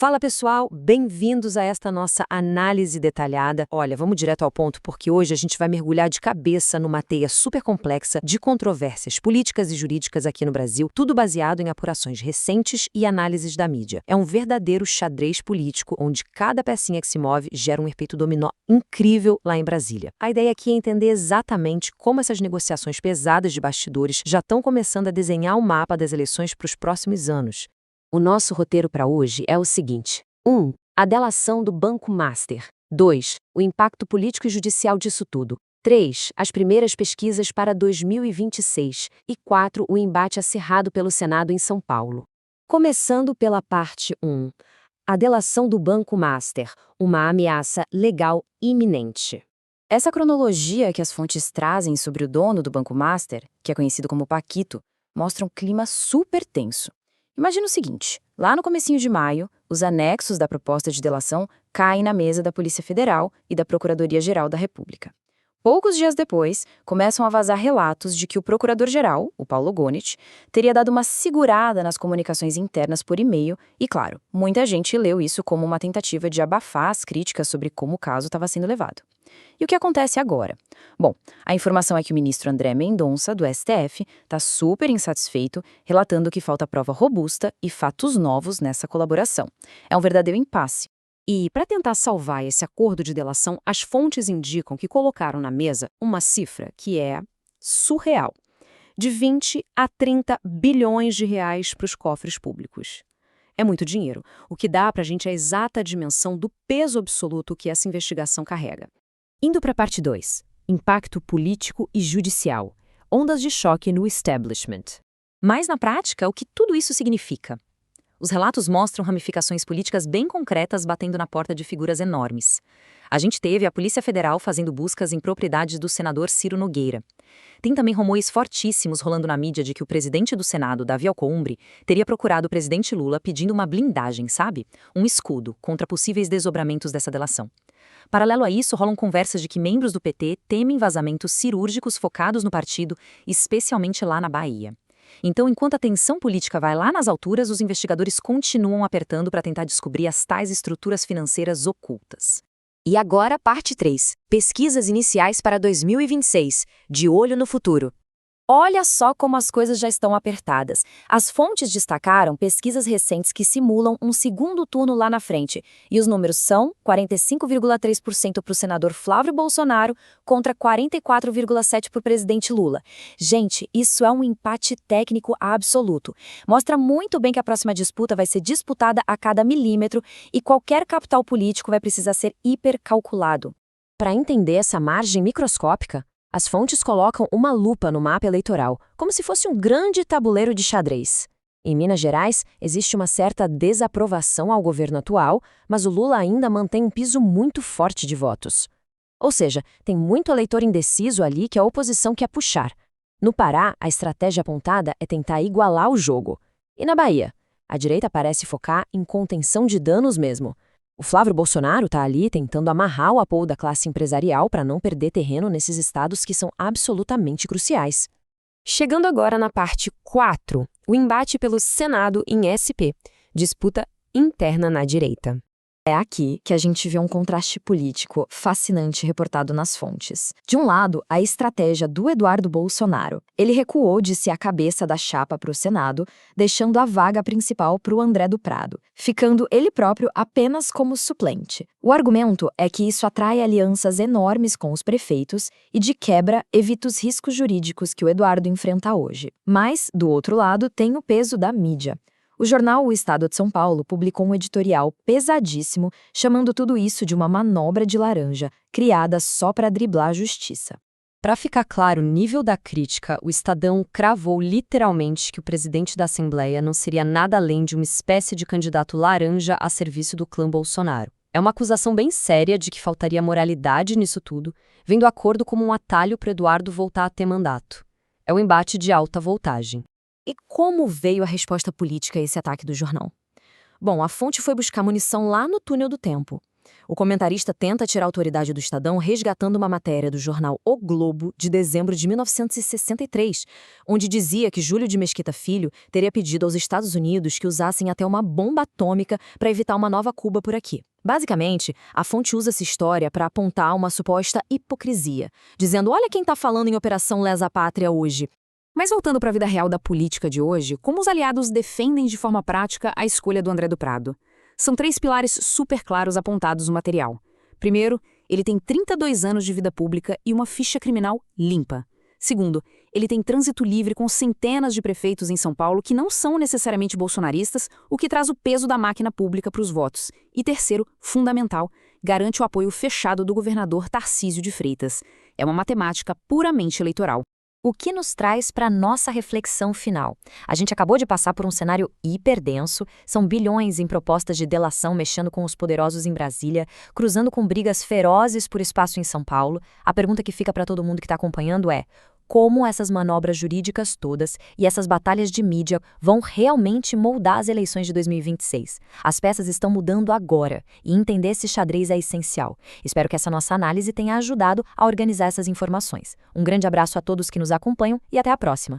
Fala pessoal, bem-vindos a esta nossa análise detalhada. Olha, vamos direto ao ponto porque hoje a gente vai mergulhar de cabeça numa teia super complexa de controvérsias políticas e jurídicas aqui no Brasil, tudo baseado em apurações recentes e análises da mídia. É um verdadeiro xadrez político onde cada pecinha que se move gera um efeito dominó incrível lá em Brasília. A ideia aqui é entender exatamente como essas negociações pesadas de bastidores já estão começando a desenhar o mapa das eleições para os próximos anos. O nosso roteiro para hoje é o seguinte: 1. A delação do Banco Master. 2. O impacto político e judicial disso tudo. 3. As primeiras pesquisas para 2026. E 4. O embate acirrado pelo Senado em São Paulo. Começando pela parte 1. A delação do Banco Master, uma ameaça legal iminente. Essa cronologia que as fontes trazem sobre o dono do Banco Master, que é conhecido como Paquito, mostra um clima super tenso. Imagina o seguinte, lá no comecinho de maio, os anexos da proposta de delação caem na mesa da Polícia Federal e da Procuradoria-Geral da República. Poucos dias depois, começam a vazar relatos de que o Procurador-Geral, o Paulo Gonet, teria dado uma segurada nas comunicações internas por e-mail e, claro, muita gente leu isso como uma tentativa de abafar as críticas sobre como o caso estava sendo levado. E o que acontece agora? Bom, a informação é que o ministro André Mendonça, do STF, está super insatisfeito, relatando que falta prova robusta e fatos novos nessa colaboração. É um verdadeiro impasse. E, para tentar salvar esse acordo de delação, as fontes indicam que colocaram na mesa uma cifra que é surreal, de 20 a 30 bilhões de reais para os cofres públicos. É muito dinheiro, o que dá para a gente a exata dimensão do peso absoluto que essa investigação carrega. Indo para a parte 2, impacto político e judicial, ondas de choque no establishment. Mas na prática, o que tudo isso significa? Os relatos mostram ramificações políticas bem concretas batendo na porta de figuras enormes. A gente teve a Polícia Federal fazendo buscas em propriedades do senador Ciro Nogueira. Tem também rumores fortíssimos rolando na mídia de que o presidente do Senado, Davi Alcolumbre, teria procurado o presidente Lula pedindo uma blindagem, sabe? Um escudo contra possíveis desdobramentos dessa delação. Paralelo a isso, rolam conversas de que membros do PT temem vazamentos cirúrgicos focados no partido, especialmente lá na Bahia. Então, enquanto a tensão política vai lá nas alturas, os investigadores continuam apertando para tentar descobrir as tais estruturas financeiras ocultas. E agora, parte 3. Pesquisas iniciais para 2026. De olho no futuro. Olha só como as coisas já estão apertadas. As fontes destacaram pesquisas recentes que simulam um segundo turno lá na frente. E os números são 45,3% para o senador Flávio Bolsonaro contra 44,7% para o presidente Lula. Gente, isso é um empate técnico absoluto. Mostra muito bem que a próxima disputa vai ser disputada a cada milímetro e qualquer capital político vai precisar ser hipercalculado. Para entender essa margem microscópica, as fontes colocam uma lupa no mapa eleitoral, como se fosse um grande tabuleiro de xadrez. Em Minas Gerais, existe uma certa desaprovação ao governo atual, mas o Lula ainda mantém um piso muito forte de votos. Ou seja, tem muito eleitor indeciso ali que a oposição quer puxar. No Pará, a estratégia apontada é tentar igualar o jogo. E na Bahia, a direita parece focar em contenção de danos mesmo. O Flávio Bolsonaro está ali tentando amarrar o apoio da classe empresarial para não perder terreno nesses estados que são absolutamente cruciais. Chegando agora na parte 4, o embate pelo Senado em SP, disputa interna na direita. É aqui que a gente vê um contraste político fascinante reportado nas fontes. De um lado, a estratégia do Eduardo Bolsonaro. Ele recuou de ser a cabeça da chapa para o Senado, deixando a vaga principal para o André do Prado, ficando ele próprio apenas como suplente. O argumento é que isso atrai alianças enormes com os prefeitos e, de quebra, evita os riscos jurídicos que o Eduardo enfrenta hoje. Mas, do outro lado, tem o peso da mídia. O jornal O Estado de São Paulo publicou um editorial pesadíssimo chamando tudo isso de uma manobra de laranja, criada só para driblar a justiça. Para ficar claro o nível da crítica, o Estadão cravou literalmente que o presidente da Assembleia não seria nada além de uma espécie de candidato laranja a serviço do clã Bolsonaro. É uma acusação bem séria de que faltaria moralidade nisso tudo, vendo o acordo como um atalho para Eduardo voltar a ter mandato. É um embate de alta voltagem. E como veio a resposta política a esse ataque do jornal? Bom, a fonte foi buscar munição lá no túnel do tempo. O comentarista tenta tirar a autoridade do Estadão resgatando uma matéria do jornal O Globo de dezembro de 1963, onde dizia que Júlio de Mesquita Filho teria pedido aos Estados Unidos que usassem até uma bomba atômica para evitar uma nova Cuba por aqui. Basicamente, a fonte usa essa história para apontar uma suposta hipocrisia, dizendo: olha quem está falando em Operação Lesa Pátria hoje. Mas voltando para a vida real da política de hoje, como os aliados defendem de forma prática a escolha do André do Prado? São 3 pilares super claros apontados no material. Primeiro, ele tem 32 anos de vida pública e uma ficha criminal limpa. Segundo, ele tem trânsito livre com centenas de prefeitos em São Paulo que não são necessariamente bolsonaristas, o que traz o peso da máquina pública para os votos. E terceiro, fundamental, garante o apoio fechado do governador Tarcísio de Freitas. É uma matemática puramente eleitoral. O que nos traz para a nossa reflexão final? A gente acabou de passar por um cenário hiperdenso, são bilhões em propostas de delação mexendo com os poderosos em Brasília, cruzando com brigas ferozes por espaço em São Paulo. A pergunta que fica para todo mundo que está acompanhando é: como essas manobras jurídicas todas e essas batalhas de mídia vão realmente moldar as eleições de 2026? As peças estão mudando agora, e entender esse xadrez é essencial. Espero que essa nossa análise tenha ajudado a organizar essas informações. Um grande abraço a todos que nos acompanham e até a próxima.